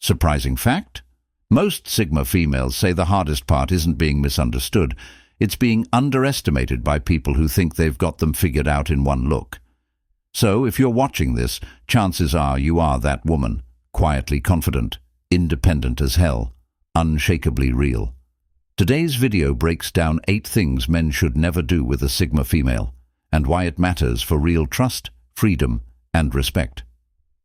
Surprising fact? Most Sigma females say the hardest part isn't being misunderstood, it's being underestimated by people who think they've got them figured out in one look. So, if you're watching this, chances are you are that woman, quietly confident, independent as hell, unshakably real. Today's video breaks down 8 things men should never do with a Sigma female, and why it matters for real trust, freedom, and respect.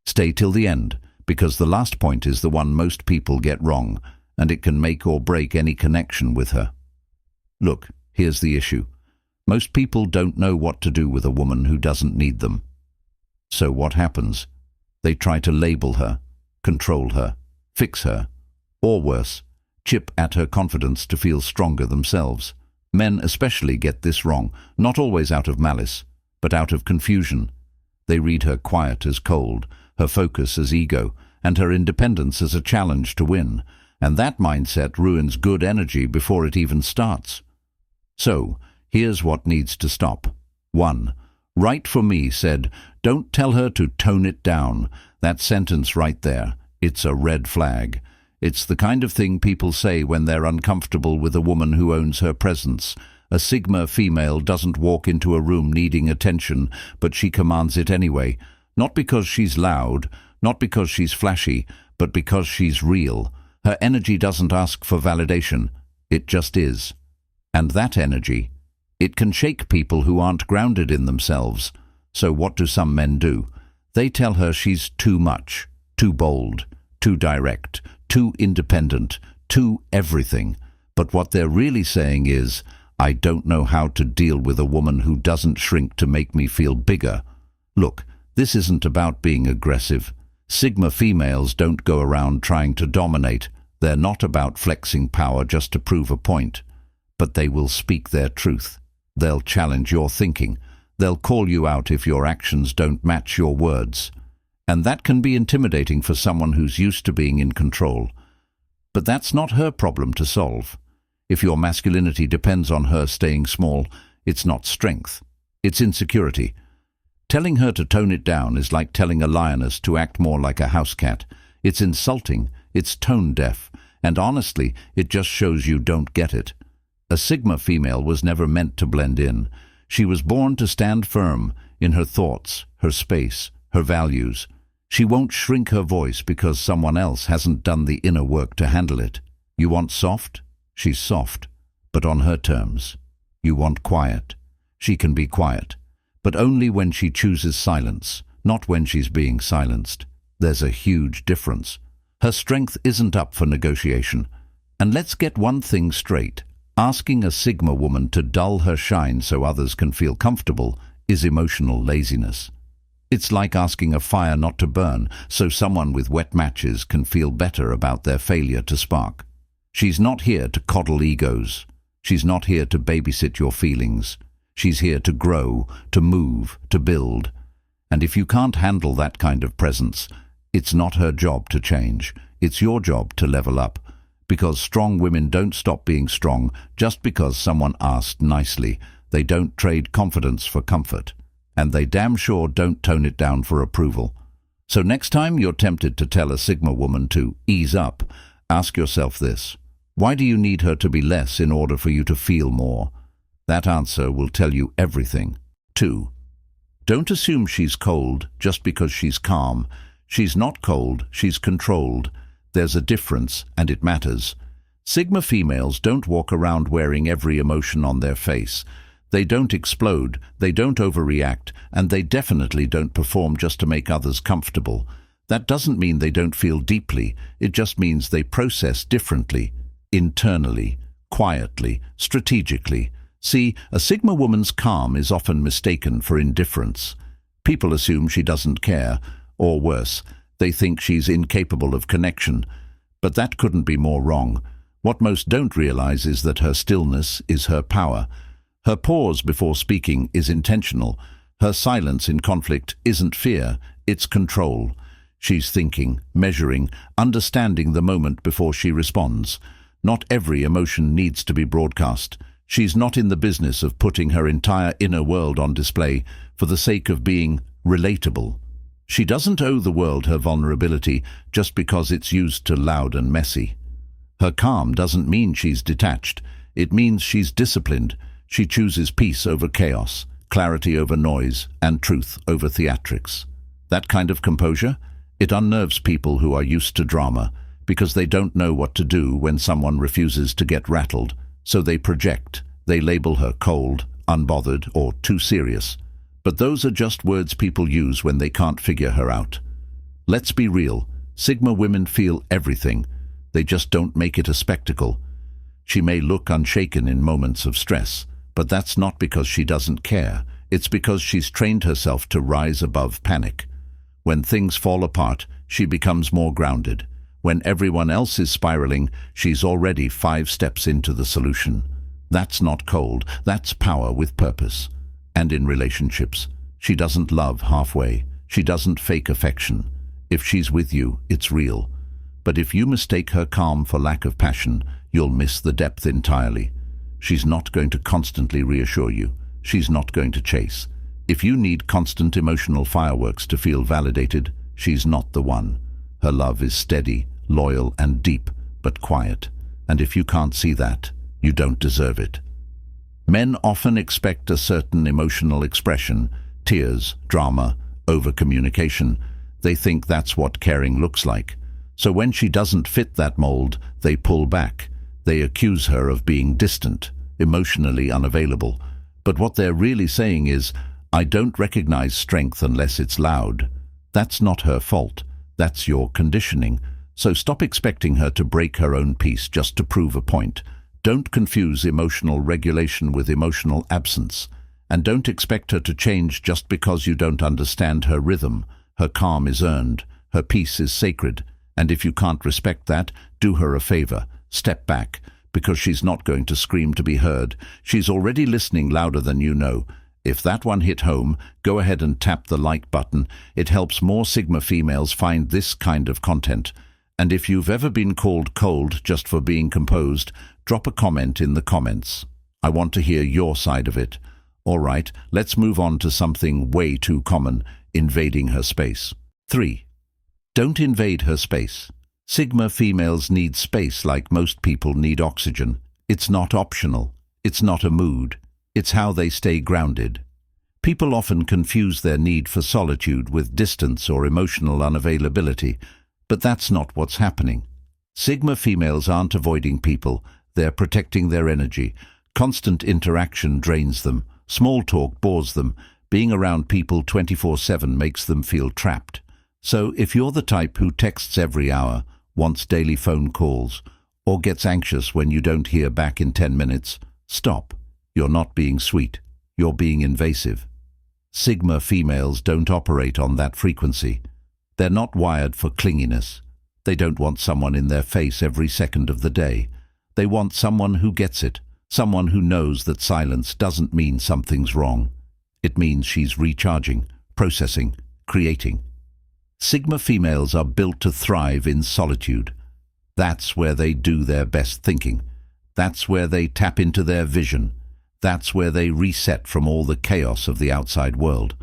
Stay till the end, because the last point is the one most people get wrong, and it can make or break any connection with her. Look, here's the issue. Most people don't know what to do with a woman who doesn't need them. So what happens? They try to label her, control her, fix her, or worse, chip at her confidence to feel stronger themselves. Men especially get this wrong, not always out of malice, but out of confusion. They read her quiet as cold, her focus as ego, and her independence as a challenge to win, and that mindset ruins good energy before it even starts. So, here's what needs to stop. 1. Right for me said, "Don't tell her to tone it down." That sentence right there, it's a red flag. It's the kind of thing people say when they're uncomfortable with a woman who owns her presence. A Sigma female doesn't walk into a room needing attention, but she commands it anyway. Not because she's loud, not because she's flashy, but because she's real. Her energy doesn't ask for validation. It just is. And that energy, it can shake people who aren't grounded in themselves. So what do some men do? They tell her she's too much, too bold, too direct, too independent, too everything. But what they're really saying is, "I don't know how to deal with a woman who doesn't shrink to make me feel bigger." Look, this isn't about being aggressive. Sigma females don't go around trying to dominate. They're not about flexing power just to prove a point. But they will speak their truth. They'll challenge your thinking. They'll call you out if your actions don't match your words. And that can be intimidating for someone who's used to being in control. But that's not her problem to solve. If your masculinity depends on her staying small, it's not strength. It's insecurity. Telling her to tone it down is like telling a lioness to act more like a house cat. It's insulting, it's tone deaf, and honestly, it just shows you don't get it. A Sigma female was never meant to blend in. She was born to stand firm in her thoughts, her space, her values. She won't shrink her voice because someone else hasn't done the inner work to handle it. You want soft? She's soft, but on her terms. You want quiet? She can be quiet, but only when she chooses silence, not when she's being silenced. There's a huge difference. Her strength isn't up for negotiation. And let's get one thing straight. Asking a Sigma woman to dull her shine so others can feel comfortable is emotional laziness. It's like asking a fire not to burn so someone with wet matches can feel better about their failure to spark. She's not here to coddle egos. She's not here to babysit your feelings. She's here to grow, to move, to build. And if you can't handle that kind of presence, it's not her job to change. It's your job to level up. Because strong women don't stop being strong just because someone asked nicely. They don't trade confidence for comfort. And they damn sure don't tone it down for approval. So next time you're tempted to tell a Sigma woman to ease up, ask yourself this. Why do you need her to be less in order for you to feel more? That answer will tell you everything. 2. Don't assume she's cold just because she's calm. She's not cold, she's controlled. There's a difference, and it matters. Sigma females don't walk around wearing every emotion on their face. They don't explode, they don't overreact, and they definitely don't perform just to make others comfortable. That doesn't mean they don't feel deeply, it just means they process differently, internally, quietly, strategically. See, a Sigma woman's calm is often mistaken for indifference. People assume she doesn't care, or worse, they think she's incapable of connection. But that couldn't be more wrong. What most don't realize is that her stillness is her power. Her pause before speaking is intentional. Her silence in conflict isn't fear, it's control. She's thinking, measuring, understanding the moment before she responds. Not every emotion needs to be broadcast. She's not in the business of putting her entire inner world on display for the sake of being relatable. She doesn't owe the world her vulnerability just because it's used to loud and messy. Her calm doesn't mean she's detached. It means she's disciplined. She chooses peace over chaos, clarity over noise, and truth over theatrics. That kind of composure, it unnerves people who are used to drama because they don't know what to do when someone refuses to get rattled, so they project. They label her cold, unbothered, or too serious. But those are just words people use when they can't figure her out. Let's be real. Sigma women feel everything. They just don't make it a spectacle. She may look unshaken in moments of stress, but that's not because she doesn't care. It's because she's trained herself to rise above panic. When things fall apart, she becomes more grounded. When everyone else is spiraling, she's already 5 steps into the solution. That's not cold, that's power with purpose. And in relationships, she doesn't love halfway. She doesn't fake affection. If she's with you, it's real. But if you mistake her calm for lack of passion, you'll miss the depth entirely. She's not going to constantly reassure you. She's not going to chase. If you need constant emotional fireworks to feel validated, she's not the one. Her love is steady, loyal, and deep, but quiet. And if you can't see that, you don't deserve it. Men often expect a certain emotional expression, tears, drama, over-communication. They think that's what caring looks like. So when she doesn't fit that mold, they pull back. They accuse her of being distant, emotionally unavailable. But what they're really saying is, I don't recognize strength unless it's loud. That's not her fault. That's your conditioning. So stop expecting her to break her own peace just to prove a point. Don't confuse emotional regulation with emotional absence. And don't expect her to change just because you don't understand her rhythm. Her calm is earned. Her peace is sacred. And if you can't respect that, do her a favor. Step back, because she's not going to scream to be heard. She's already listening louder than you know. If that one hit home, go ahead and tap the like button. It helps more Sigma females find this kind of content. And if you've ever been called cold just for being composed, drop a comment in the comments. I want to hear your side of it. All right, let's move on to something way too common, invading her space. 3. Don't invade her space. Sigma females need space like most people need oxygen. It's not optional. It's not a mood. It's how they stay grounded. People often confuse their need for solitude with distance or emotional unavailability, but that's not what's happening. Sigma females aren't avoiding people. They're protecting their energy. Constant interaction drains them. Small talk bores them. Being around people 24/7 makes them feel trapped. So if you're the type who texts every hour, wants daily phone calls, or gets anxious when you don't hear back in 10 minutes, stop. You're not being sweet. You're being invasive. Sigma females don't operate on that frequency. They're not wired for clinginess. They don't want someone in their face every second of the day. They want someone who gets it, someone who knows that silence doesn't mean something's wrong. It means she's recharging, processing, creating. Sigma females are built to thrive in solitude. That's where they do their best thinking. That's where they tap into their vision. That's where they reset from all the chaos of the outside world.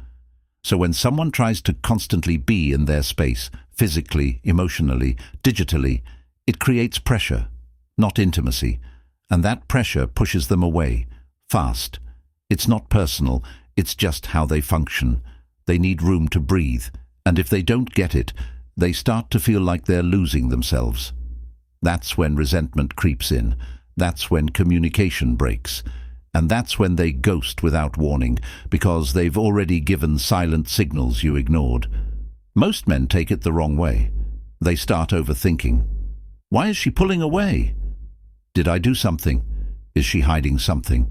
So when someone tries to constantly be in their space, physically, emotionally, digitally, it creates pressure, not intimacy. And that pressure pushes them away, fast. It's not personal, it's just how they function. They need room to breathe. And if they don't get it, they start to feel like they're losing themselves. That's when resentment creeps in. That's when communication breaks. And that's when they ghost without warning, because they've already given silent signals you ignored. Most men take it the wrong way. They start overthinking. Why is she pulling away? Did I do something? Is she hiding something?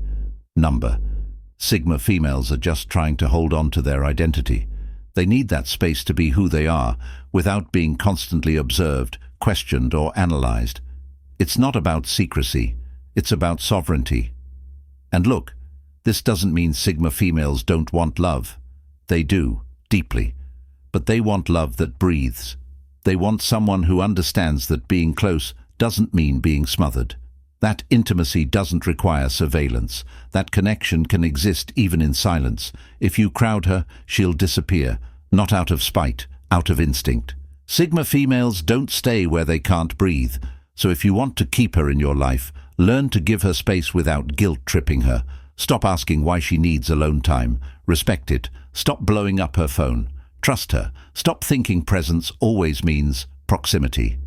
Number. Sigma females are just trying to hold on to their identity. They need that space to be who they are, without being constantly observed, questioned, or analyzed. It's not about secrecy. It's about sovereignty. And look, this doesn't mean Sigma females don't want love. They do, deeply. But they want love that breathes. They want someone who understands that being close doesn't mean being smothered. That intimacy doesn't require surveillance. That connection can exist even in silence. If you crowd her, she'll disappear. not out of spite, out of instinct. Sigma females don't stay where they can't breathe, so if you want to keep her in your life, learn to give her space without guilt-tripping her. Stop asking why she needs alone time. Respect it. Stop blowing up her phone. Trust her. Stop thinking presence always means proximity.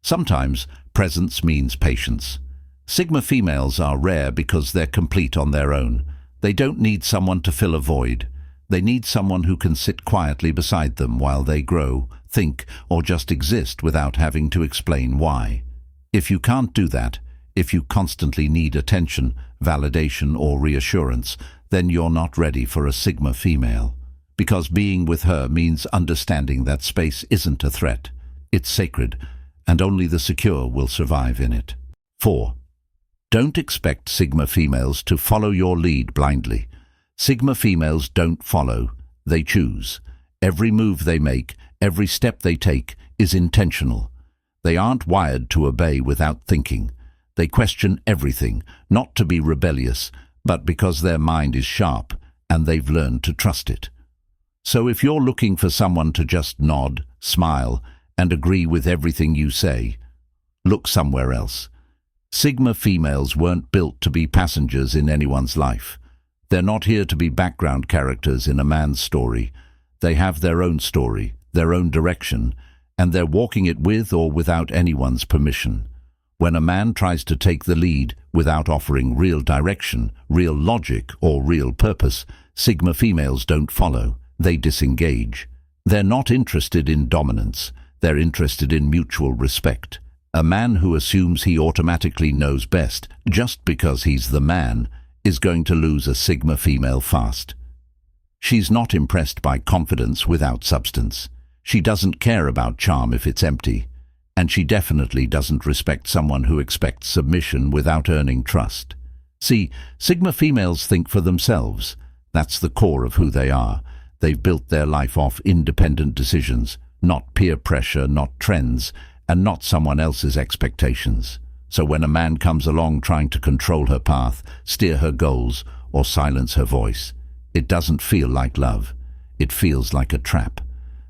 Sometimes presence means patience. Sigma females are rare because they're complete on their own. They don't need someone to fill a void. They need someone who can sit quietly beside them while they grow, think, or just exist without having to explain why. If you can't do that, if you constantly need attention, validation, or reassurance, then you're not ready for a Sigma female. Because being with her means understanding that space isn't a threat. It's sacred, and only the secure will survive in it. 4. Don't expect Sigma females to follow your lead blindly. Sigma females don't follow, they choose. Every move they make, every step they take, is intentional. They aren't wired to obey without thinking. They question everything, not to be rebellious, but because their mind is sharp and they've learned to trust it. So if you're looking for someone to just nod, smile, and agree with everything you say, look somewhere else. Sigma females weren't built to be passengers in anyone's life. They're not here to be background characters in a man's story. They have their own story, their own direction, and they're walking it with or without anyone's permission. When a man tries to take the lead without offering real direction, real logic, or real purpose, Sigma females don't follow. They disengage. They're not interested in dominance. They're interested in mutual respect. A man who assumes he automatically knows best, just because he's the man, is going to lose a Sigma female fast. She's not impressed by confidence without substance. She doesn't care about charm if it's empty. And she definitely doesn't respect someone who expects submission without earning trust. See, Sigma females think for themselves. That's the core of who they are. They've built their life off independent decisions, not peer pressure, not trends, and not someone else's expectations. So when a man comes along trying to control her path, steer her goals, or silence her voice, it doesn't feel like love. It feels like a trap.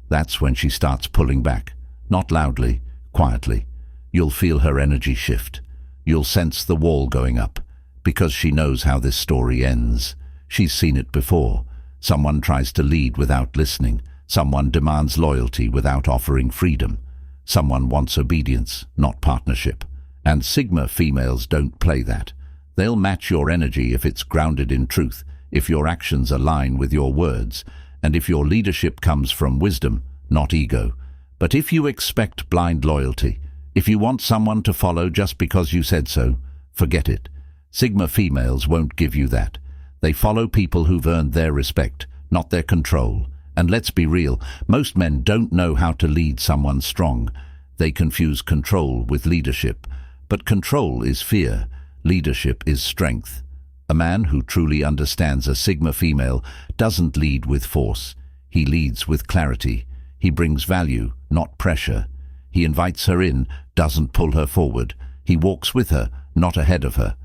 That's when she starts pulling back, not loudly, quietly. You'll feel her energy shift. You'll sense the wall going up, because she knows how this story ends. She's seen it before. Someone tries to lead without listening. Someone demands loyalty without offering freedom. Someone wants obedience, not partnership. And Sigma females don't play that. They'll match your energy if it's grounded in truth, if your actions align with your words, and if your leadership comes from wisdom, not ego. But if you expect blind loyalty, if you want someone to follow just because you said so, forget it. Sigma females won't give you that. They follow people who've earned their respect, not their control. And let's be real, most men don't know how to lead someone strong. They confuse control with leadership. But control is fear. Leadership is strength. A man who truly understands a Sigma female doesn't lead with force. He leads with clarity. He brings value, not pressure. He invites her in, doesn't pull her forward. He walks with her, not ahead of her.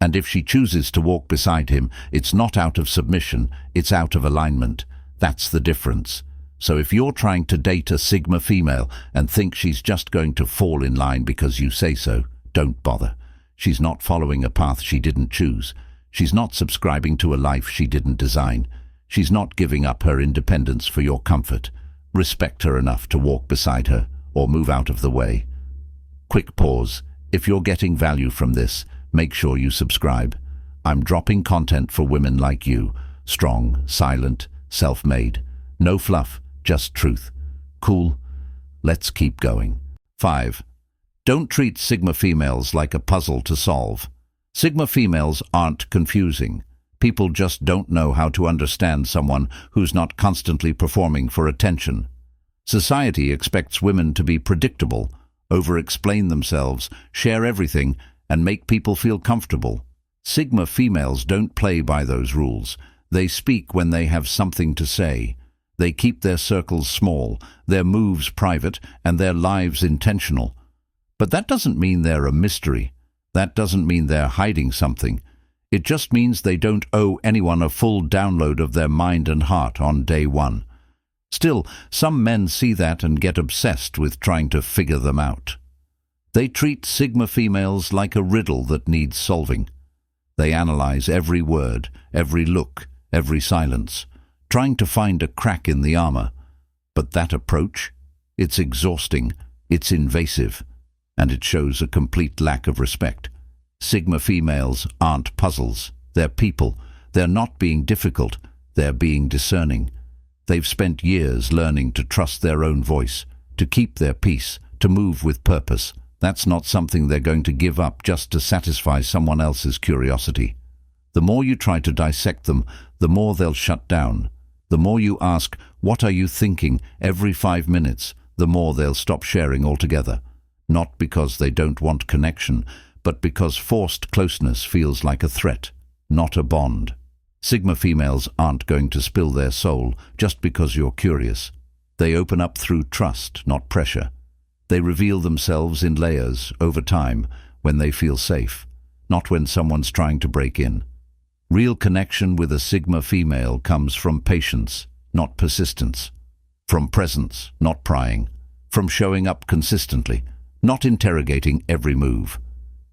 And if she chooses to walk beside him, it's not out of submission, it's out of alignment. That's the difference. So if you're trying to date a Sigma female and think she's just going to fall in line because you say so, don't bother. She's not following a path she didn't choose. She's not subscribing to a life she didn't design. She's not giving up her independence for your comfort. Respect her enough to walk beside her or move out of the way. Quick pause. If you're getting value from this, make sure you subscribe. I'm dropping content for women like you. Strong, silent, self-made. No fluff, just truth. Cool? Let's keep going. 5. Don't treat Sigma females like a puzzle to solve. Sigma females aren't confusing. People just don't know how to understand someone who's not constantly performing for attention. Society expects women to be predictable, over-explain themselves, share everything, and make people feel comfortable. Sigma females don't play by those rules. They speak when they have something to say. They keep their circles small, their moves private, and their lives intentional. But that doesn't mean they're a mystery. That doesn't mean they're hiding something. It just means they don't owe anyone a full download of their mind and heart on day one. Still, some men see that and get obsessed with trying to figure them out. They treat Sigma females like a riddle that needs solving. They analyze every word, every look, every silence, trying to find a crack in the armor. But that approach, it's exhausting, it's invasive, and it shows a complete lack of respect. Sigma females aren't puzzles. They're people. They're not being difficult. They're being discerning. They've spent years learning to trust their own voice, to keep their peace, to move with purpose. That's not something they're going to give up just to satisfy someone else's curiosity. The more you try to dissect them, the more they'll shut down. The more you ask, "What are you thinking?" every 5 minutes, the more they'll stop sharing altogether. Not because they don't want connection, but because forced closeness feels like a threat, not a bond. Sigma females aren't going to spill their soul just because you're curious. They open up through trust, not pressure. They reveal themselves in layers, over time, when they feel safe, not when someone's trying to break in. Real connection with a Sigma female comes from patience, not persistence. From presence, not prying. From showing up consistently, not interrogating every move.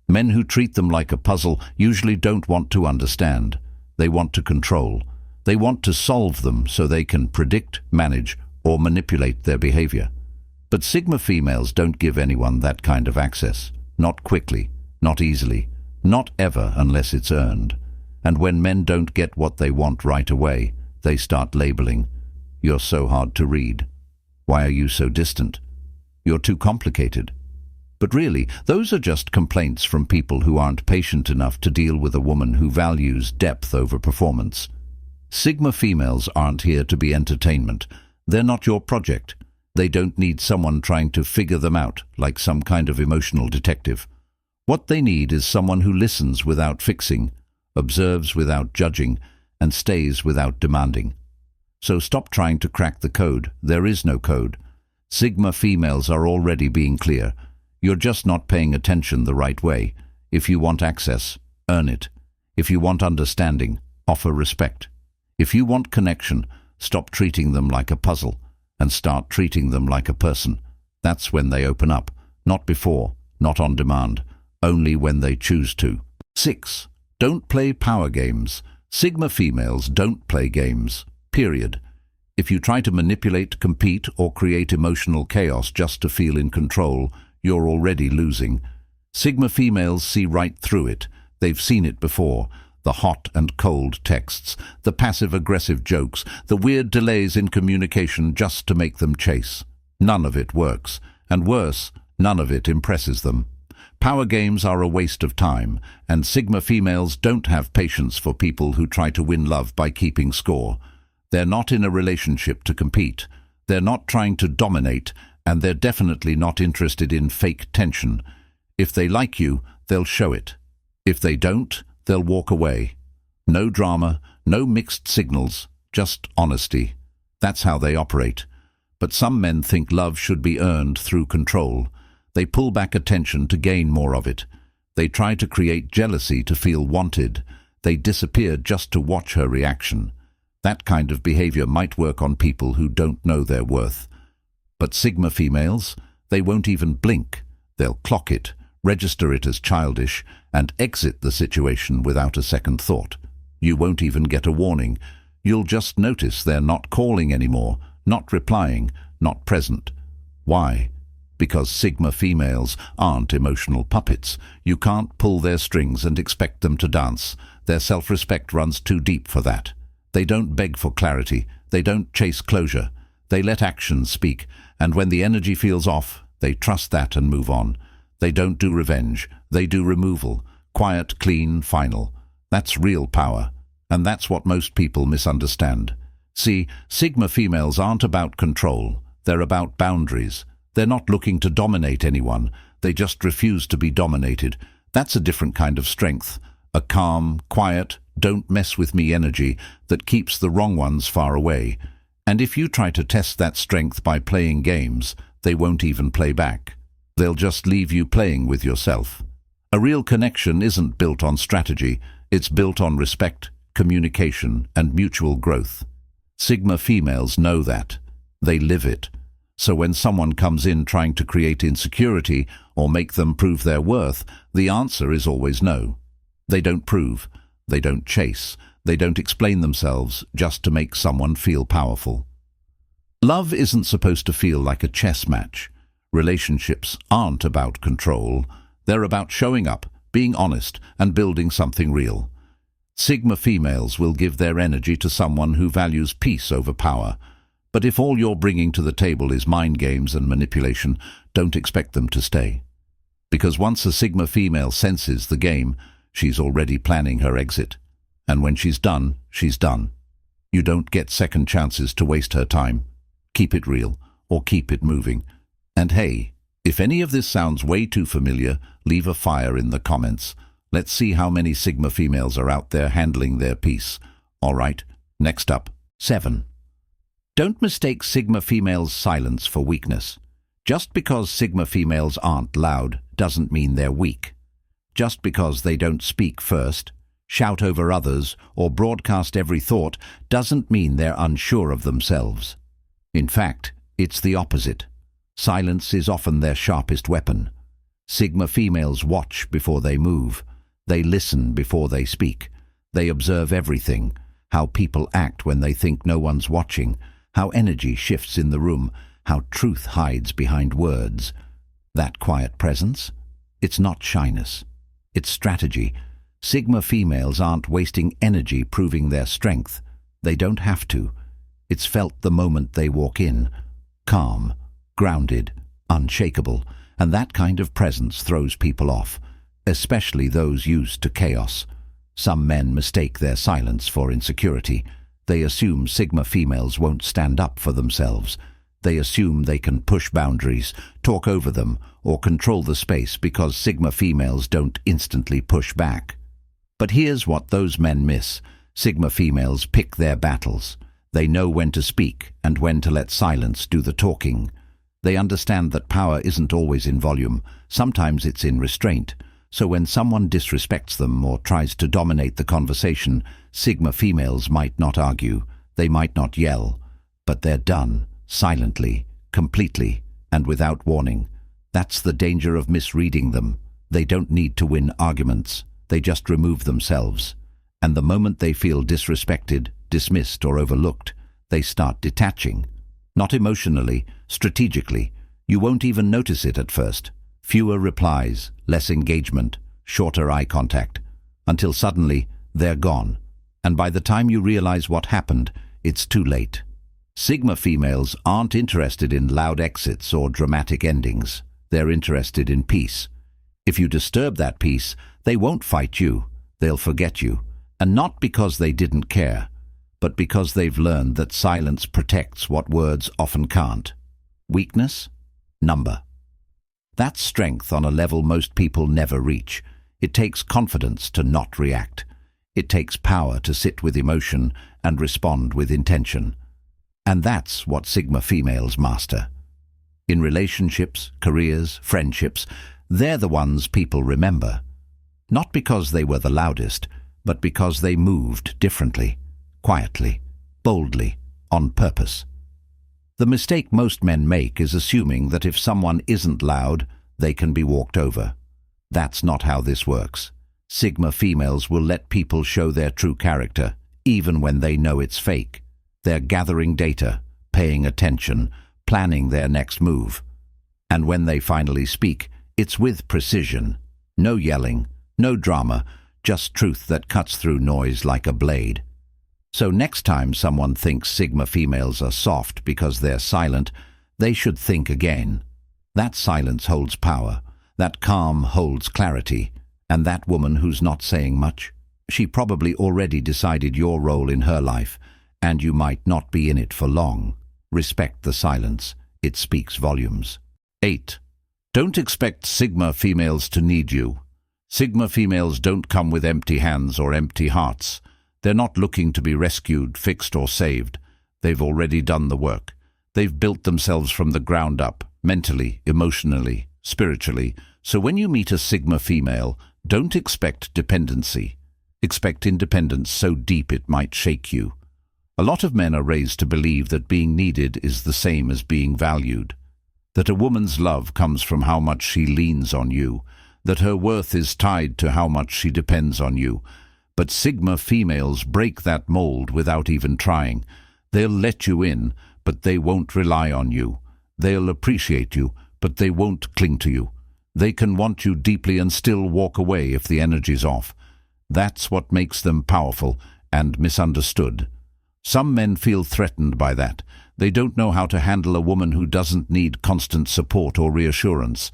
Men who treat them like a puzzle usually don't want to understand. They want to control. They want to solve them so they can predict, manage, or manipulate their behavior. But Sigma females don't give anyone that kind of access. Not quickly, not easily, not ever unless it's earned. And when men don't get what they want right away, they start labeling. "You're so hard to read. Why are you so distant? You're too complicated." But really, those are just complaints from people who aren't patient enough to deal with a woman who values depth over performance. Sigma females aren't here to be entertainment. They're not your project. They don't need someone trying to figure them out like some kind of emotional detective. What they need is someone who listens without fixing, observes without judging, and stays without demanding. So stop trying to crack the code. There is no code. Sigma females are already being clear. You're just not paying attention the right way. If you want access, earn it. If you want understanding, offer respect. If you want connection, stop treating them like a puzzle and start treating them like a person. That's when they open up. Not before, not on demand, only when they choose to. 6. Don't play power games. Sigma females don't play games. Period. If you try to manipulate, compete, or create emotional chaos just to feel in control, you're already losing. Sigma females see right through it. They've seen it before. The hot and cold texts, the passive-aggressive jokes, the weird delays in communication just to make them chase. None of it works. And worse, none of it impresses them. Power games are a waste of time, and Sigma females don't have patience for people who try to win love by keeping score. They're not in a relationship to compete. They're not trying to dominate, and they're definitely not interested in fake tension. If they like you, they'll show it. If they don't, they'll walk away. No drama, no mixed signals, just honesty. That's how they operate. But some men think love should be earned through control. They pull back attention to gain more of it. They try to create jealousy to feel wanted. They disappear just to watch her reaction. That kind of behavior might work on people who don't know their worth. But Sigma females, they won't even blink. They'll clock it, register it as childish, and exit the situation without a second thought. You won't even get a warning. You'll just notice they're not calling anymore, not replying, not present. Why? Because Sigma females aren't emotional puppets. You can't pull their strings and expect them to dance. Their self-respect runs too deep for that. They don't beg for clarity. They don't chase closure. They let actions speak, and when the energy feels off, they trust that and move on. They don't do revenge. They do removal. Quiet, clean, final. That's real power, and that's what most people misunderstand. See, Sigma females aren't about control. They're about boundaries. They're not looking to dominate anyone. They just refuse to be dominated. That's a different kind of strength. A calm, quiet, don't mess with me energy that keeps the wrong ones far away. And if you try to test that strength by playing games, they won't even play back. They'll just leave you playing with yourself. A real connection isn't built on strategy. It's built on respect, communication, and mutual growth. Sigma females know that. They live it. So when someone comes in trying to create insecurity or make them prove their worth, the answer is always no. They don't prove, they don't chase, they don't explain themselves just to make someone feel powerful. Love isn't supposed to feel like a chess match. Relationships aren't about control. They're about showing up, being honest, and building something real. Sigma females will give their energy to someone who values peace over power. But if all you're bringing to the table is mind games and manipulation, don't expect them to stay. Because once a Sigma female senses the game, she's already planning her exit. And when she's done, she's done. You don't get second chances to waste her time. Keep it real, or keep it moving. And hey, if any of this sounds way too familiar, leave a fire in the comments. Let's see how many Sigma females are out there handling their peace. All right, next up, 7. Don't mistake Sigma females' silence for weakness. Just because Sigma females aren't loud doesn't mean they're weak. Just because they don't speak first, shout over others, or broadcast every thought doesn't mean they're unsure of themselves. In fact, it's the opposite. Silence is often their sharpest weapon. Sigma females watch before they move. They listen before they speak. They observe everything, how people act when they think no one's watching, how energy shifts in the room, how truth hides behind words. That quiet presence? It's not shyness. It's strategy. Sigma females aren't wasting energy proving their strength. They don't have to. It's felt the moment they walk in. Calm, grounded, unshakable, and that kind of presence throws people off, especially those used to chaos. Some men mistake their silence for insecurity. They assume Sigma females won't stand up for themselves. They assume they can push boundaries, talk over them, or control the space because Sigma females don't instantly push back. But here's what those men miss. Sigma females pick their battles. They know when to speak and when to let silence do the talking. They understand that power isn't always in volume. Sometimes it's in restraint. So when someone disrespects them or tries to dominate the conversation, Sigma females might not argue, they might not yell, but they're done, silently, completely, and without warning. That's the danger of misreading them. They don't need to win arguments, they just remove themselves. And the moment they feel disrespected, dismissed, or overlooked, they start detaching. Not emotionally, strategically. You won't even notice it at first. Fewer replies, less engagement, shorter eye contact, until suddenly they're gone. And by the time you realize what happened, it's too late. Sigma females aren't interested in loud exits or dramatic endings. They're interested in peace. If you disturb that peace, they won't fight you. They'll forget you. And not because they didn't care, but because they've learned that silence protects what words often can't. Weakness? Number. That's strength on a level most people never reach. It takes confidence to not react. It takes power to sit with emotion and respond with intention. And that's what Sigma females master. In relationships, careers, friendships, they're the ones people remember. Not because they were the loudest, but because they moved differently, quietly, boldly, on purpose. The mistake most men make is assuming that if someone isn't loud, they can be walked over. That's not how this works. Sigma females will let people show their true character, even when they know it's fake. They're gathering data, paying attention, planning their next move. And when they finally speak, it's with precision. No yelling, no drama, just truth that cuts through noise like a blade. So next time someone thinks Sigma females are soft because they're silent, they should think again. That silence holds power, that calm holds clarity, and that woman who's not saying much, she probably already decided your role in her life, and you might not be in it for long. Respect the silence. It speaks volumes. 8. Don't expect Sigma females to need you. Sigma females don't come with empty hands or empty hearts. They're not looking to be rescued, fixed, or saved. They've already done the work. They've built themselves from the ground up, mentally, emotionally, spiritually. So when you meet a Sigma female, don't expect dependency. Expect independence so deep it might shake you. A lot of men are raised to believe that being needed is the same as being valued, that a woman's love comes from how much she leans on you, that her worth is tied to how much she depends on you. But Sigma females break that mold without even trying. They'll let you in, but they won't rely on you. They'll appreciate you, but they won't cling to you. They can want you deeply and still walk away if the energy's off. That's what makes them powerful and misunderstood. Some men feel threatened by that. They don't know how to handle a woman who doesn't need constant support or reassurance.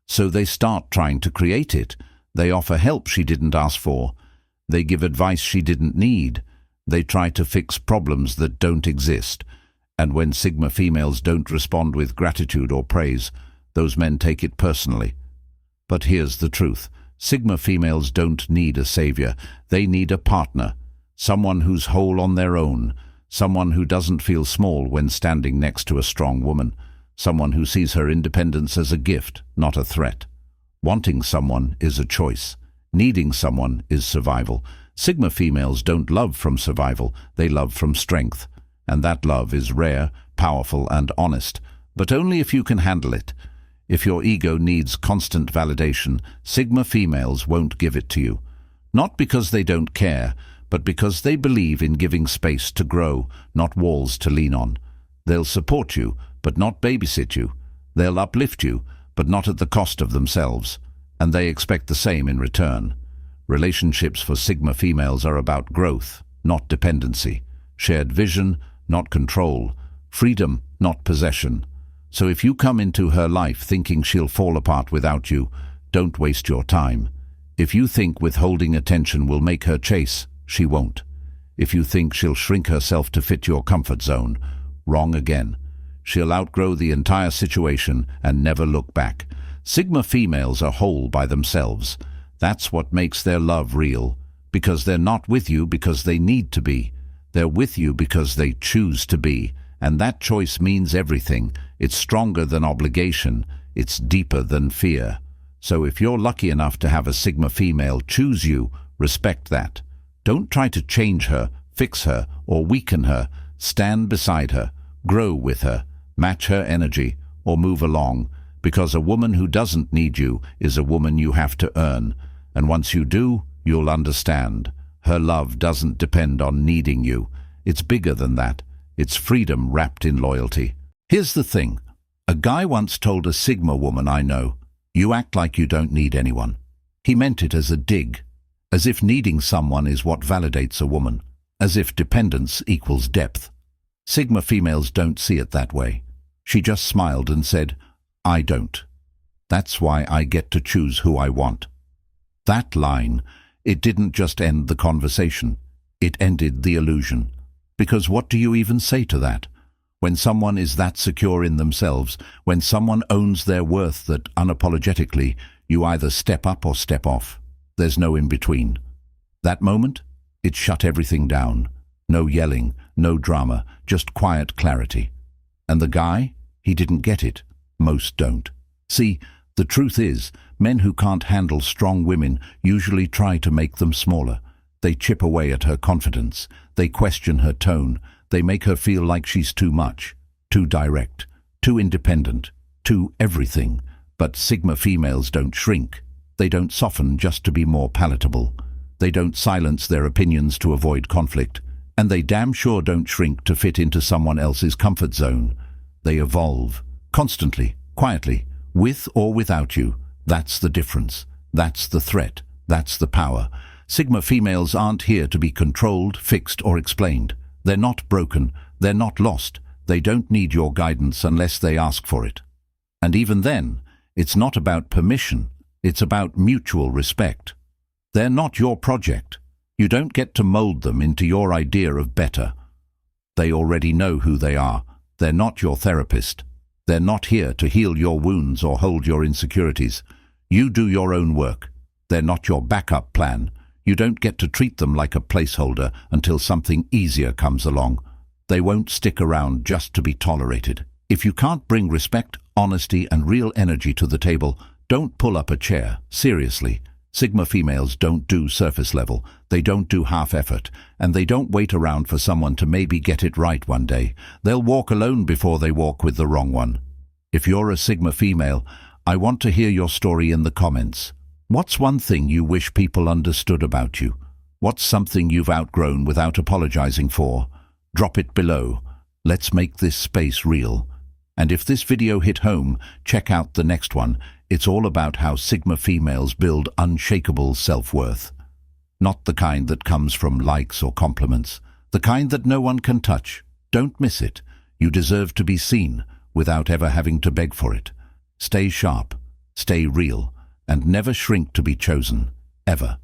So they start trying to create it. They offer help she didn't ask for. They give advice she didn't need. They try to fix problems that don't exist. And when Sigma females don't respond with gratitude or praise, those men take it personally. But here's the truth. Sigma females don't need a savior. They need a partner. Someone who's whole on their own. Someone who doesn't feel small when standing next to a strong woman. Someone who sees her independence as a gift, not a threat. Wanting someone is a choice. Needing someone is survival. Sigma females don't love from survival, they love from strength. And that love is rare, powerful, and honest, but only if you can handle it. If your ego needs constant validation, Sigma females won't give it to you. Not because they don't care, but because they believe in giving space to grow, not walls to lean on. They'll support you, but not babysit you. They'll uplift you, but not at the cost of themselves. And they expect the same in return. Relationships for Sigma females are about growth, not dependency. Shared vision, not control. Freedom, not possession. So if you come into her life thinking she'll fall apart without you, don't waste your time. If you think withholding attention will make her chase, she won't. If you think she'll shrink herself to fit your comfort zone, wrong again. She'll outgrow the entire situation and never look back. Sigma females are whole by themselves. That's what makes their love real, because they're not with you because they need to be. They're with you because they choose to be, and that choice means everything. It's stronger than obligation. It's deeper than fear. So if you're lucky enough to have a Sigma female choose you, respect that. Don't try to change her, fix her, or weaken her. Stand beside her, grow with her, match her energy, or move along. Because a woman who doesn't need you is a woman you have to earn. And once you do, you'll understand. Her love doesn't depend on needing you. It's bigger than that. It's freedom wrapped in loyalty. Here's the thing. A guy once told a Sigma woman I know, "You act like you don't need anyone." He meant it as a dig, as if needing someone is what validates a woman, as if dependence equals depth. Sigma females don't see it that way. She just smiled and said, "I don't. That's why I get to choose who I want." That line, it didn't just end the conversation. It ended the illusion. Because what do you even say to that? When someone is that secure in themselves, when someone owns their worth that unapologetically, you either step up or step off. There's no in between. That moment, it shut everything down. No yelling, no drama, just quiet clarity. And the guy, he didn't get it. Most don't. See, the truth is, men who can't handle strong women usually try to make them smaller. They chip away at her confidence. They question her tone. They make her feel like she's too much, too direct, too independent, too everything. But Sigma females don't shrink. They don't soften just to be more palatable. They don't silence their opinions to avoid conflict. And they damn sure don't shrink to fit into someone else's comfort zone. They evolve, constantly, quietly, with or without you. That's the difference. That's the threat. That's the power. Sigma females aren't here to be controlled, fixed, or explained. They're not broken. They're not lost. They don't need your guidance unless they ask for it. And even then, it's not about permission. It's about mutual respect. They're not your project. You don't get to mold them into your idea of better. They already know who they are. They're not your therapist. They're not here to heal your wounds or hold your insecurities. You do your own work. They're not your backup plan. You don't get to treat them like a placeholder until something easier comes along. They won't stick around just to be tolerated. If you can't bring respect, honesty, and real energy to the table, don't pull up a chair. Seriously. Sigma females don't do surface level, they don't do half effort, and they don't wait around for someone to maybe get it right one day. They'll walk alone before they walk with the wrong one. If you're a Sigma female, I want to hear your story in the comments. What's one thing you wish people understood about you? What's something you've outgrown without apologizing for? Drop it below. Let's make this space real. And if this video hit home, check out the next one. It's all about how Sigma females build unshakable self-worth. Not the kind that comes from likes or compliments. The kind that no one can touch. Don't miss it. You deserve to be seen without ever having to beg for it. Stay sharp, stay real, and never shrink to be chosen, ever.